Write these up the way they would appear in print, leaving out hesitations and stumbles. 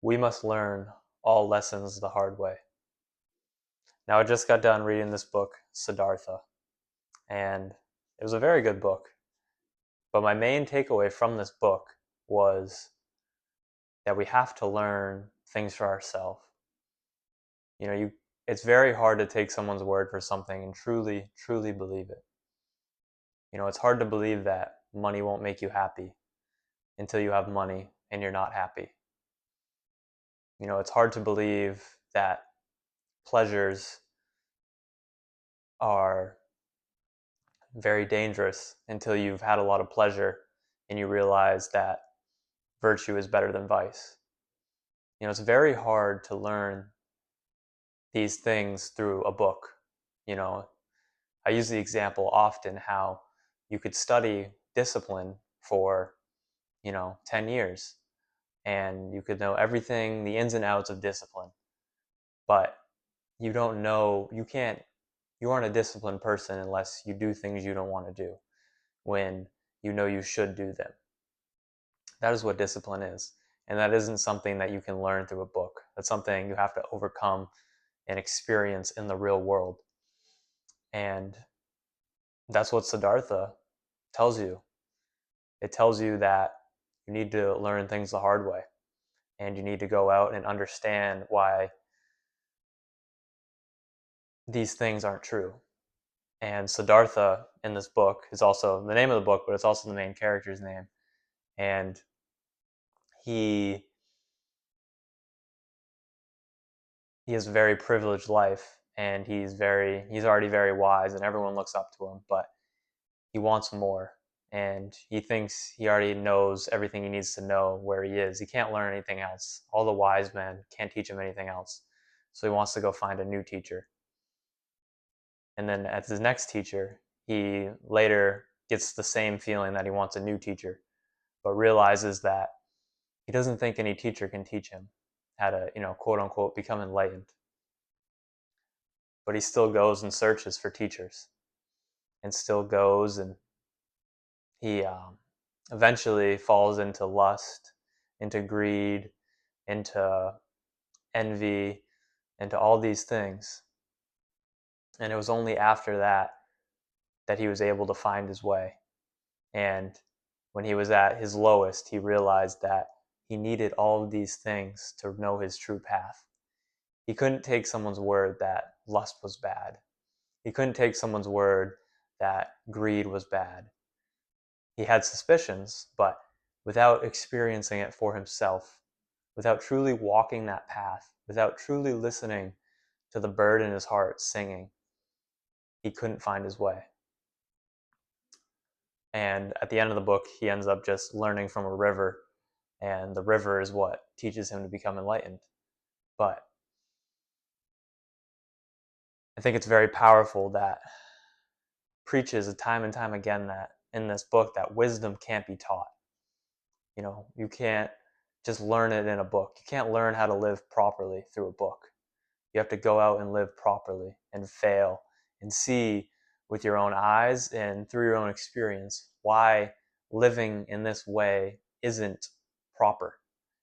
We must learn all lessons the hard way. Now, I just got done reading this book, Siddhartha, and it was a very good book. But my main takeaway from this book was that we have to learn things for ourselves. It's very hard to take someone's word for something and truly, truly believe it. It's hard to believe that money won't make you happy until you have money and you're not happy. It's hard to believe that pleasures are very dangerous until you've had a lot of pleasure and you realize that virtue is better than vice. It's very hard to learn these things through a book. You know, I use the example often how you could study discipline for, 10 years and you could know everything, the ins and outs of discipline, but you aren't a disciplined person unless you do things you don't want to do when you know you should do them. That is what discipline is. And that isn't something that you can learn through a book. That's something you have to overcome and experience in the real world. And that's what Siddhartha tells you. It tells you that you need to learn things the hard way. And you need to go out and understand why these things aren't true. And Siddhartha in this book is also the name of the book, but it's also the main character's name. And he has a very privileged life, and he's already very wise, and everyone looks up to him, but he wants more, and he thinks he already knows everything he needs to know where he is. He can't learn anything else. All the wise men can't teach him anything else, so he wants to go find a new teacher. And then as his next teacher, he later gets the same feeling that he wants a new teacher, but realizes that he doesn't think any teacher can teach him how to, quote unquote, become enlightened. But he still goes and searches for teachers and still goes, and he eventually falls into lust, into greed, into envy, into all these things. And it was only after that he was able to find his way. And when he was at his lowest, he realized that he needed all of these things to know his true path. He couldn't take someone's word that lust was bad. He couldn't take someone's word that greed was bad. He had suspicions, but without experiencing it for himself, without truly walking that path, without truly listening to the bird in his heart singing, he couldn't find his way. And at the end of the book, he ends up just learning from a river, and the river is what teaches him to become enlightened. But I think it's very powerful that preaches time and time again that in this book that wisdom can't be taught. You can't just learn it in a book. You can't learn how to live properly through a book. You have to go out and live properly and fail and see with your own eyes and through your own experience why living in this way isn't proper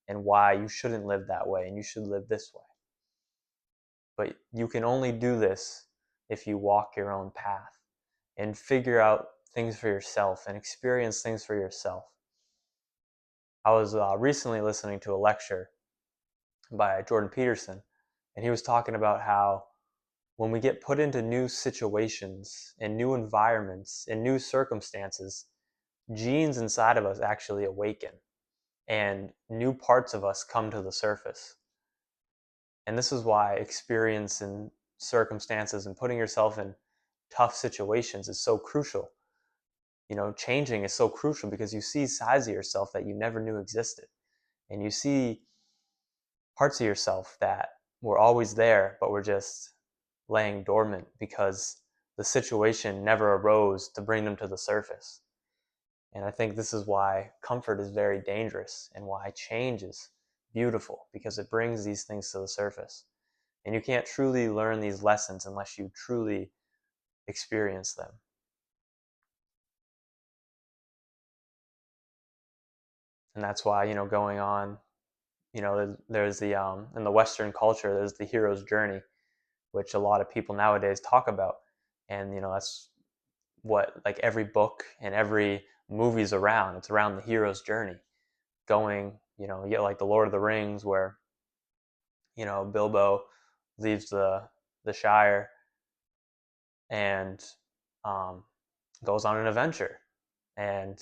and why you shouldn't live that way and you should live this way. But you can only do this if you walk your own path and figure out things for yourself and experience things for yourself. I was recently listening to a lecture by Jordan Peterson, and he was talking about how when we get put into new situations and new environments and new circumstances, genes inside of us actually awaken and new parts of us come to the surface. And this is why experience and circumstances and putting yourself in tough situations is so crucial. Changing is so crucial because you see sides of yourself that you never knew existed. And you see parts of yourself that were always there, but were just laying dormant because the situation never arose to bring them to the surface. And I think this is why comfort is very dangerous and why change is beautiful, because it brings these things to the surface. And you can't truly learn these lessons unless you truly experience them. And that's why, going on there's the in the Western culture, there's the hero's journey, which a lot of people nowadays talk about, and that's what like every book and every movie's around. It's around the hero's journey, going, you get like the Lord of the Rings, where Bilbo leaves the Shire and um, goes on an adventure, and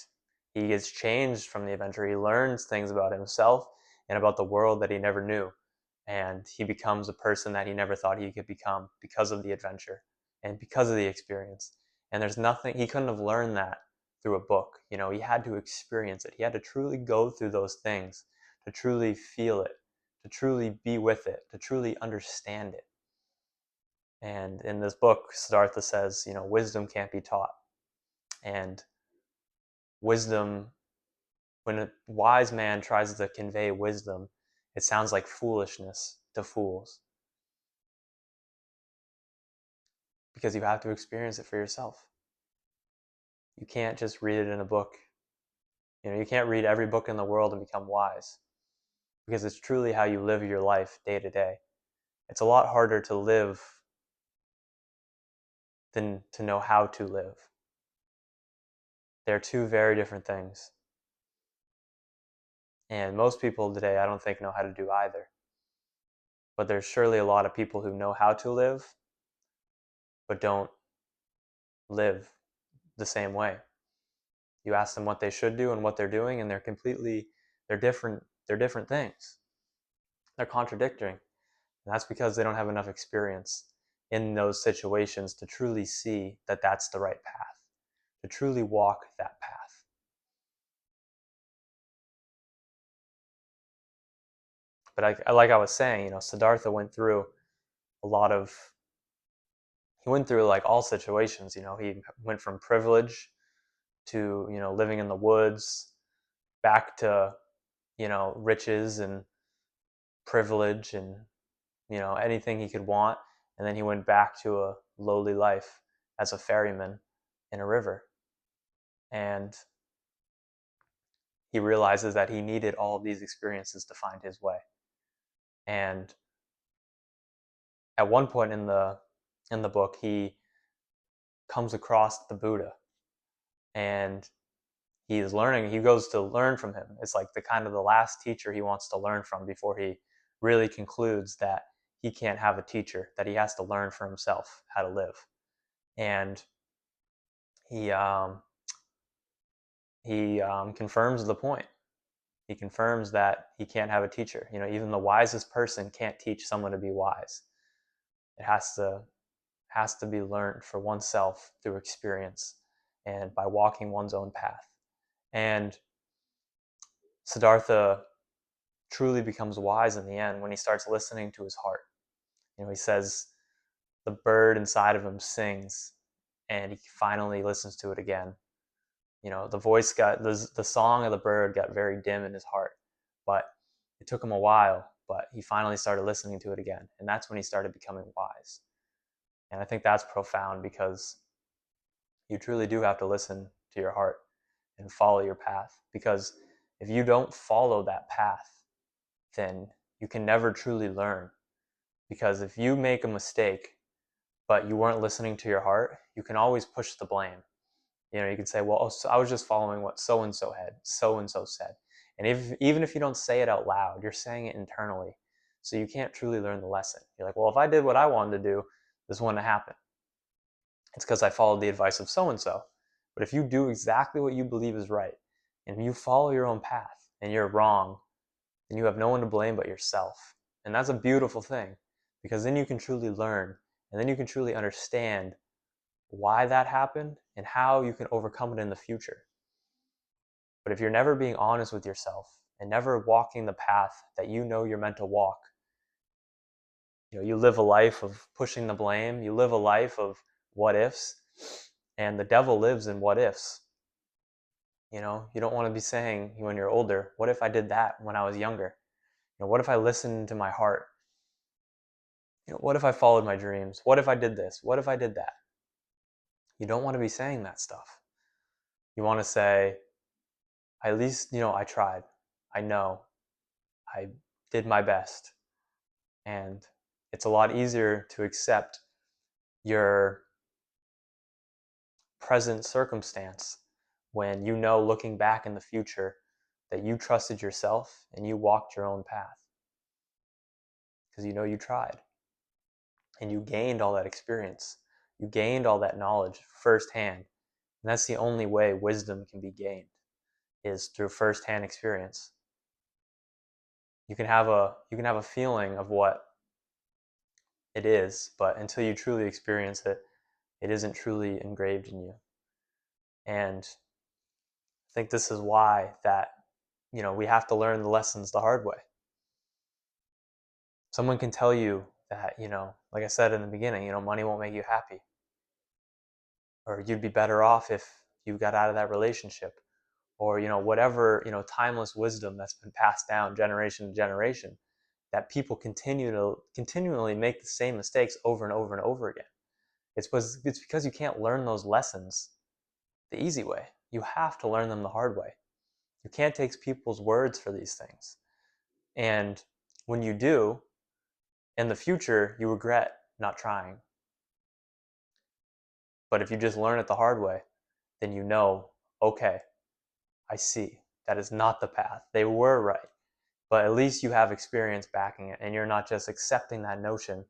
he gets changed from the adventure. He learns things about himself and about the world that he never knew, and he becomes a person that he never thought he could become because of the adventure and because of the experience. And there's nothing he couldn't have learned that through a book. He had to experience it. He had to truly go through those things to truly feel it, to truly be with it, to truly understand it. And in this book, Siddhartha says, wisdom can't be taught. And wisdom, when a wise man tries to convey wisdom, it sounds like foolishness to fools, because you have to experience it for yourself. You can't just read it in a book. You can't read every book in the world and become wise, because it's truly how you live your life day to day. It's a lot harder to live than to know how to live. They're two very different things. And most people today, I don't think, know how to do either. But there's surely a lot of people who know how to live, but don't live the same way. You ask them what they should do and what they're doing, and they're different things. They're contradicting. And that's because they don't have enough experience in those situations to truly see that that's the right path, to truly walk that path. But like I was saying, Siddhartha went through a lot of, he went through like all situations. He went from privilege to, living in the woods, back to, riches and privilege and, anything he could want. And then he went back to a lowly life as a ferryman in a river. And he realizes that he needed all of these experiences to find his way. And at one point in the book, he comes across the Buddha, and he goes to learn from him. It's like the kind of the last teacher he wants to learn from before he really concludes that he can't have a teacher, that he has to learn for himself how to live. And he confirms the point. He confirms that he can't have a teacher. Even the wisest person can't teach someone to be wise. It has to be learned for oneself through experience and by walking one's own path. And Siddhartha truly becomes wise in the end when he starts listening to his heart. He says the bird inside of him sings, and he finally listens to it again. The song of the bird got very dim in his heart, but it took him a while, but he finally started listening to it again. And that's when he started becoming wise. And I think that's profound, because you truly do have to listen to your heart and follow your path. Because if you don't follow that path, then you can never truly learn. Because if you make a mistake, but you weren't listening to your heart, you can always push the blame. You can say, well, I was just following what so-and-so said. And even if you don't say it out loud, you're saying it internally. So you can't truly learn the lesson. You're like, well, if I did what I wanted to do, this wouldn't have happened. It's because I followed the advice of so-and-so. But if you do exactly what you believe is right, and you follow your own path, and you're wrong, then you have no one to blame but yourself. And that's a beautiful thing, because then you can truly learn, and then you can truly understand why that happened and how you can overcome it in the future. But if you're never being honest with yourself and never walking the path that you're meant to walk, you live a life of pushing the blame, you live a life of what ifs, and the devil lives in what ifs. You don't want to be saying when you're older, what if I did that when I was younger? What if I listened to my heart? What if I followed my dreams? What if I did this? What if I did that? You don't want to be saying that stuff. You want to say, at least, I tried. I know. did my best. And it's a lot easier to accept your present circumstance when you know, looking back in the future, that you trusted yourself and you walked your own path because you know you tried and you gained all that experience. You gained all that knowledge firsthand. And that's the only way wisdom can be gained, is through firsthand experience. You can have a feeling of what it is, but until you truly experience it, it isn't truly engraved in you. And I think this is why that, we have to learn the lessons the hard way. Someone can tell you that, like I said in the beginning, money won't make you happy. Or you'd be better off if you got out of that relationship. Or, whatever, timeless wisdom that's been passed down generation to generation, that people continually make the same mistakes over and over and over again. It's because you can't learn those lessons the easy way. You have to learn them the hard way. You can't take people's words for these things. And when you do, in the future, you regret not trying. But if you just learn it the hard way, then you know, okay, I see. That is not the path. They were right. But at least you have experience backing it, and you're not just accepting that notion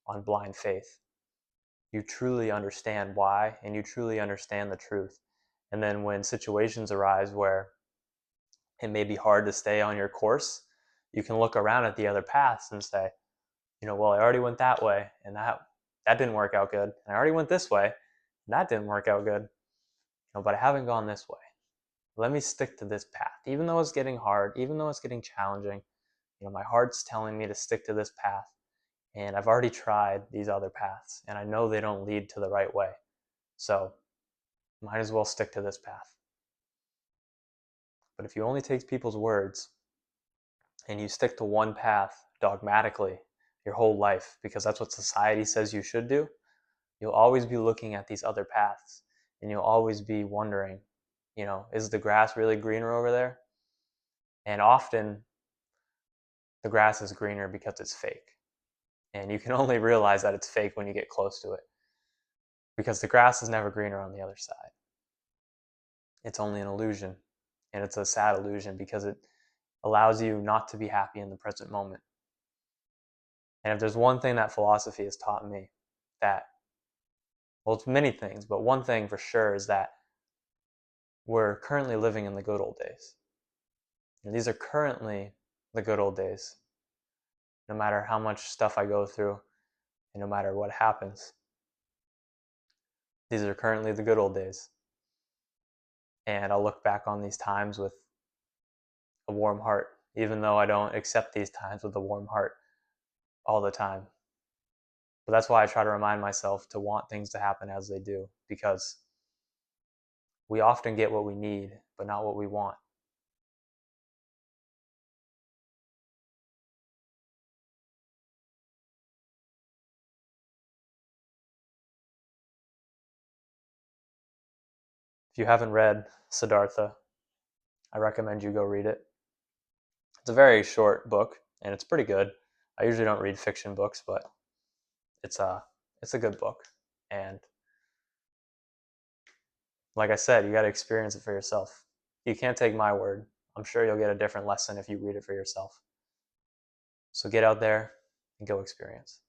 on blind faith. You truly understand why, and you truly understand the truth. And then when situations arise where it may be hard to stay on your course, you can look around at the other paths and say, well, I already went that way, and that didn't work out good. And I already went this way, and that didn't work out good. But I haven't gone this way. Let me stick to this path. Even though it's getting hard, even though it's getting challenging, my heart's telling me to stick to this path. And I've already tried these other paths, and I know they don't lead to the right way. So might as well stick to this path. But if you only take people's words and you stick to one path dogmatically your whole life, because that's what society says you should do, you'll always be looking at these other paths, and you'll always be wondering, is the grass really greener over there? And often the grass is greener because it's fake. And you can only realize that it's fake when you get close to it, because the grass is never greener on the other side. It's only an illusion, and it's a sad illusion because it allows you not to be happy in the present moment. And if there's one thing that philosophy has taught me, it's many things, but one thing for sure is that we're currently living in the good old days. And these are currently the good old days. No matter how much stuff I go through, and no matter what happens, these are currently the good old days. And I'll look back on these times with a warm heart, even though I don't accept these times with a warm heart all the time. But that's why I try to remind myself to want things to happen as they do, because we often get what we need, but not what we want. If you haven't read Siddhartha, I recommend you go read it. It's a very short book, and it's pretty good. I usually don't read fiction books, but it's a good book. And like I said, you got to experience it for yourself. You can't take my word. I'm sure you'll get a different lesson if you read it for yourself. So get out there and go experience.